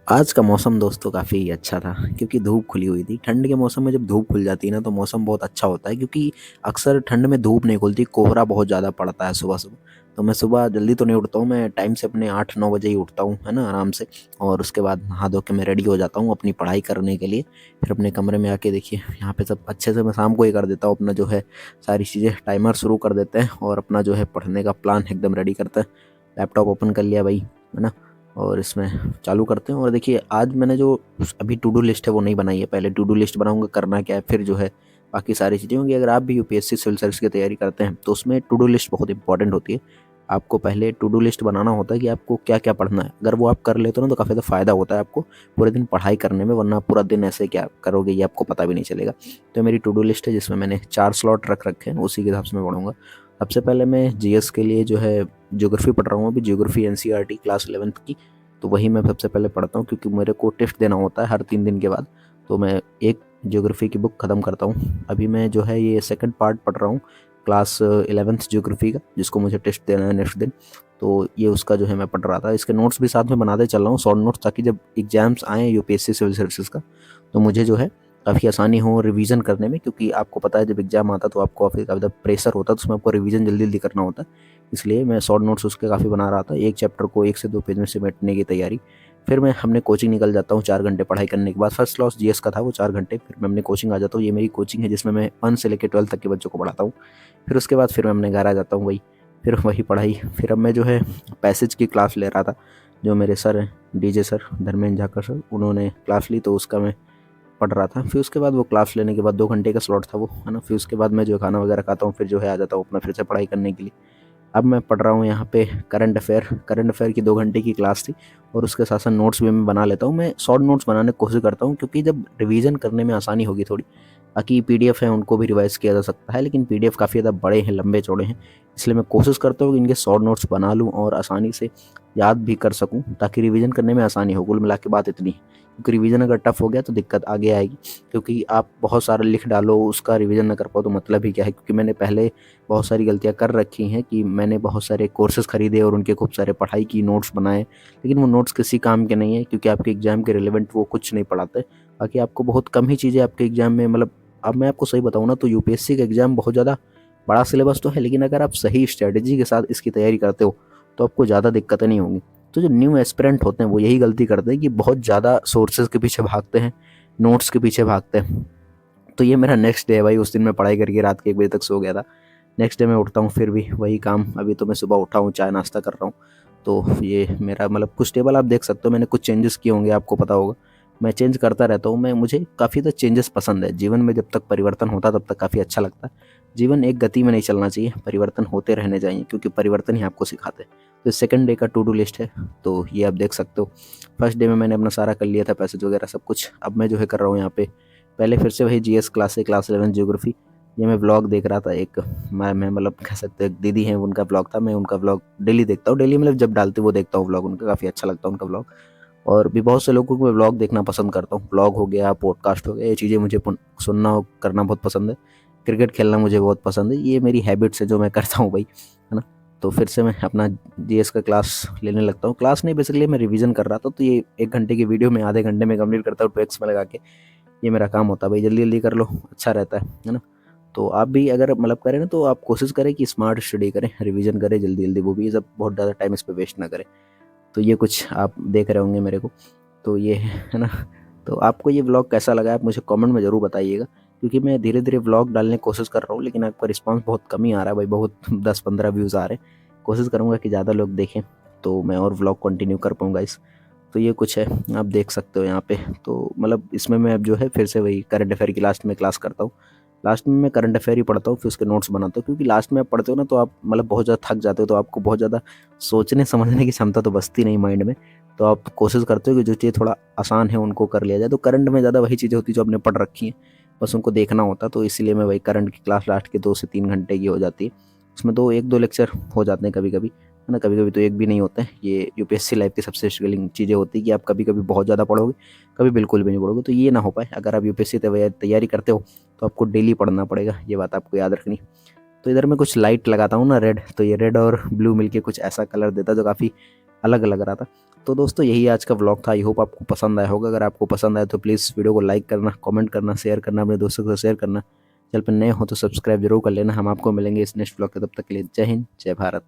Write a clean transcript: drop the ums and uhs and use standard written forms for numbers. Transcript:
आज का मौसम दोस्तों काफ़ी अच्छा था क्योंकि धूप खुली हुई थी। ठंड के मौसम में जब धूप खुल जाती है ना तो मौसम बहुत अच्छा होता है क्योंकि अक्सर ठंड में धूप नहीं खुलती, कोहरा बहुत ज़्यादा पड़ता है सुबह-सुबह। तो मैं सुबह जल्दी तो नहीं उठता हूँ, मैं टाइम से अपने 8-9 बजे ही उठता हूँ, है ना, आराम से। और उसके बाद नहा धो के मैं रेडी हो जाता हूँ अपनी पढ़ाई करने के लिए। फिर अपने कमरे में आके देखिए यहाँ पे सब अच्छे से मैं शाम को ही कर देता हूँ अपना जो है सारी चीज़ें, टाइमर शुरू कर देते हैं और अपना जो है पढ़ने का प्लान एकदम रेडी करते हैं। लैपटॉप ओपन कर लिया भाई, है ना? और इसमें चालू करते हैं और देखिए आज मैंने जो अभी टू डू लिस्ट है वो नहीं बनाई है। पहले टू डू लिस्ट बनाऊंगा करना क्या है, फिर जो है बाकी सारी चीज़ें होंगी। अगर आप भी यूपीएससी सिविल सर्विस की तैयारी करते हैं तो उसमें टू डू लिस्ट बहुत इंपॉर्टेंट होती है। आपको पहले टू डू लिस्ट बनाना होता है कि आपको क्या क्या पढ़ना है। अगर वो आप कर लेते हो ना तो काफ़ी ज़्यादा फ़ायदा होता है आपको पूरे दिन पढ़ाई करने में, वरना पूरा दिन ऐसे क्या करोगे ये आपको पता भी नहीं चलेगा। तो मेरी टू डू लिस्ट है जिसमें मैंने 4 स्लॉट रख रखे हैं, उसी के हिसाब से मैं पढ़ूंगा। सबसे पहले मैं जीएस के लिए जो है ज्योग्राफी पढ़ रहा हूँ, अभी ज्योग्राफी एनसीईआरटी क्लास 11th की। तो वही मैं सबसे पहले पढ़ता हूँ क्योंकि मेरे को टेस्ट देना होता है हर 3 दिन के बाद। तो मैं एक ज्योग्राफी की बुक ख़त्म करता हूँ। अभी मैं जो है ये सेकंड पार्ट पढ़ रहा हूँ क्लास 11th ज्योग्राफी का, जिसको मुझे टेस्ट देना है नेक्स्ट दिन। तो ये उसका जो है मैं पढ़ रहा था। इसके नोट्स भी साथ में बनाते चल रहा हूँ, शॉर्ट नोट्स, ताकि जब एग्जाम्स आएँ यूपीएससी सिविल सर्विसेज का तो मुझे जो है काफ़ी आसानी हो रिवीजन करने में। क्योंकि आपको पता है जब एग्जाम आता है तो आपको काफ़ी ज़्यादा प्रेशर होता है, तो उसमें आपको रिवीजन जल्दी जल्दी करना होता है। इसलिए मैं शॉर्ट नोट्स उसके काफ़ी बना रहा था, एक चैप्टर को 1 से 2 पेज में समेटने की तैयारी। फिर मैं अपने कोचिंग निकल जाता हूँ 4 घंटे पढ़ाई करने के बाद। फर्स्ट क्लास जीएस का था वो 4 घंटे, फिर मैं अपने कोचिंग आ जाता हूँ। ये मेरी कोचिंग है जिसमें मैं 1 से लेकर 12 तक के बच्चों को पढ़ाता हूँ। फिर उसके बाद फिर मैं अपने घर आ जाता हूँ, फिर वही पढ़ाई। फिर अब मैं जो है पैसेज की क्लास ले रहा था, जो मेरे सर हैं डीजे सर, धर्मेंद्र झाकर सर, उन्होंने क्लास ली तो उसका मैं पढ़ रहा था। फिर उसके बाद वो क्लास लेने के बाद 2 घंटे का स्लॉट था वो, है ना। फिर उसके बाद मैं जो खाना वगैरह खाता हूँ, फिर जो है आ जाता हूँ अपना फिर से पढ़ाई करने के लिए। अब मैं पढ़ रहा हूँ यहाँ पे करंट अफेयर की 2 घंटे की क्लास थी और उसके साथ साथ नोट्स भी मैं बना लेता हूँ। मैं शॉर्ट नोट्स बनाने की कोशिश करता हूँ क्योंकि जब रिवीजन करने में आसानी होगी थोड़ी। बाकी पीडीएफ है उनको भी रिवाइज किया जा सकता है, लेकिन पीडीएफ काफ़ी ज़्यादा बड़े हैं, लंबे चौड़े हैं। इसलिए मैं कोशिश करता हूँ कि इनके शॉर्ट नोट्स बना लूँ और आसानी से याद भी कर सकूँ, ताकि रिवीजन करने में आसानी हो। कुल मिला के बात इतनी है, क्योंकि रिवीजन अगर टफ हो गया तो दिक्कत आगे आएगी। क्योंकि आप बहुत सारा लिख डालो, उसका रिवीजन ना कर पाओ तो मतलब ही क्या है। क्योंकि मैंने पहले बहुत सारी गलतियाँ कर रखी हैं कि मैंने बहुत सारे कोर्सेज़ खरीदे और उनके खूब सारे पढ़ाई की, नोट्स बनाए, लेकिन वो नोट्स किसी काम के नहीं है क्योंकि आपके एग्ज़ाम के रिलेवेंट वो कुछ नहीं पढ़ाते। बाकी आपको बहुत कम ही चीज़ें आपके एग्ज़ाम में, मतलब अब मैं आपको सही बताऊँ ना तो यूपीएससी का एग्ज़ाम बहुत ज़्यादा बड़ा सिलेबस तो है, लेकिन अगर आप सही स्ट्रैटेजी के साथ इसकी तैयारी करते हो तो आपको ज़्यादा दिक्कतें नहीं होंगी। तो जो न्यू एस्पिरेंट होते हैं वो यही गलती करते हैं कि बहुत ज़्यादा सोर्सेज़ के पीछे भागते हैं, नोट्स के पीछे भागते हैं। तो ये मेरा नेक्स्ट डे है भाई। उस दिन मैं पढ़ाई करके रात के 1 बजे तक सो गया था। नेक्स्ट डे मैं उठता हूँ फिर भी वही काम। अभी तो मैं सुबह उठा हूँ, चाय नाश्ता कर रहा हूँ। तो ये मेरा मतलब कुछ टेबल आप देख सकते हो, मैंने कुछ चेंजेस किए होंगे, आपको पता होगा। मैं चेंज करता रहता हूँ। मुझे काफ़ी ज़्यादा चेंजेस पसंद है जीवन में। जब तक परिवर्तन होता है तब तक काफ़ी अच्छा लगता है। जीवन एक गति में नहीं चलना चाहिए, परिवर्तन होते रहने चाहिए, क्योंकि परिवर्तन ही आपको सिखाते हैं। तो सेकंड डे का टू डू लिस्ट है, तो ये आप देख सकते हो। फर्स्ट डे में मैंने अपना सारा कर लिया था, पैसेज वगैरह सब कुछ। अब मैं जो है कर रहा हूँ यहाँ पे पहले फिर से वही जीएस क्लास है, क्लास 11 ज्योग्राफी। ये मैं व्लॉग देख रहा था एक, मैं मतलब कह सकते हैं दीदी हैं, उनका व्लॉग था। मैं उनका व्लॉग डेली देखता हूँ, डेली मतलब जब डालते वो देखता हूँ व्लॉग उनका, काफ़ी अच्छा लगता है उनका व्लॉग। और भी बहुत से लोगों को मैं व्लॉग देखना पसंद करता हूँ। व्लॉग हो गया, पॉडकास्ट हो गया, ये चीज़ें मुझे सुनना और करना बहुत पसंद है। क्रिकेट खेलना मुझे बहुत पसंद है। ये मेरी हैबिट्स है जो मैं करता हूँ भाई, है ना। तो फिर से मैं अपना जीएस का क्लास लेने लगता हूँ। क्लास नहीं, बेसिकली मैं रिवीजन कर रहा था। तो ये 1 घंटे की वीडियो में आधे घंटे में कंप्लीट करता हूँ टू एक्स में लगा के। ये मेरा काम होता है भाई, जल्दी जल्दी कर लो, अच्छा रहता है ना। तो आप भी अगर मतलब करें ना तो आप कोशिश करें कि स्मार्ट स्टडी करें, रिवीजन करें जल्दी जल्दी, वो भी सब बहुत ज़्यादा टाइम इस पर वेस्ट ना करें। तो ये कुछ आप देख रहे होंगे मेरे को, तो ये है ना। तो आपको ये व्लॉग कैसा लगा आप मुझे कमेंट में ज़रूर बताइएगा, क्योंकि मैं धीरे धीरे व्लॉग डालने की कोशिश कर रहा हूँ, लेकिन आपका रिस्पांस बहुत कम ही आ रहा है भाई, बहुत 10-15 व्यूज़ आ रहे हैं। कोशिश करूँगा कि ज़्यादा लोग देखें तो मैं और व्लॉग कंटिन्यू कर पाऊँगा इस। तो ये कुछ है, आप देख सकते हो यहाँ पे। तो मतलब इसमें मैं अब जो है फिर से वही करंट अफेयर की लास्ट में क्लास करता हूँ। लास्ट में मैं करंट अफेयर ही पढ़ता हूँ, फिर उसके नोट्स बनाता हूँ। क्योंकि लास्ट में आप पढ़ते हो ना तो आप मतलब बहुत ज़्यादा थक जाते हो, तो आपको बहुत ज़्यादा सोचने समझने की क्षमता तो बचती नहीं माइंड में। तो आप कोशिश करते हो कि जो चीज़ थोड़ा आसान है उनको कर लिया जाए। तो करंट में ज़्यादा वही चीज़ें होती है जो आपने पढ़ रखी हैं, बस उनको देखना होता। तो इसीलिए मैं वही करंट की क्लास लास्ट के 2 से 3 घंटे की हो जाती है। उसमें तो 1-2 लेक्चर हो जाते हैं कभी कभी, है ना। कभी कभी तो एक भी नहीं होता है। ये यूपीएससी लाइफ की सबसे स्ट्रगलिंग चीज़ें होती है कि आप कभी कभी बहुत ज़्यादा पढ़ोगे, कभी बिल्कुल भी नहीं पढ़ोगे। तो ये ना हो पाए, अगर आप यूपीएससी तैयारी करते हो तो आपको डेली पढ़ना पड़ेगा, ये बात आपको याद रखनी। तो इधर मैं कुछ लाइट लगाता हूँ ना रेड, तो ये रेड और ब्लू मिलके कुछ ऐसा कलर देता जो काफ़ी अलग लग रहा था। तो दोस्तों यही आज का व्लॉग था। आई होप आपको पसंद आया होगा। अगर आपको पसंद आया तो प्लीज़ वीडियो को लाइक करना, कमेंट करना, शेयर करना, अपने दोस्तों के साथ शेयर करना। चैनल पर नए हो तो सब्सक्राइब जरूर कर लेना। हम आपको मिलेंगे इस नेक्स्ट व्लॉग के, तब तक के लिए जय हिंद, जय भारत।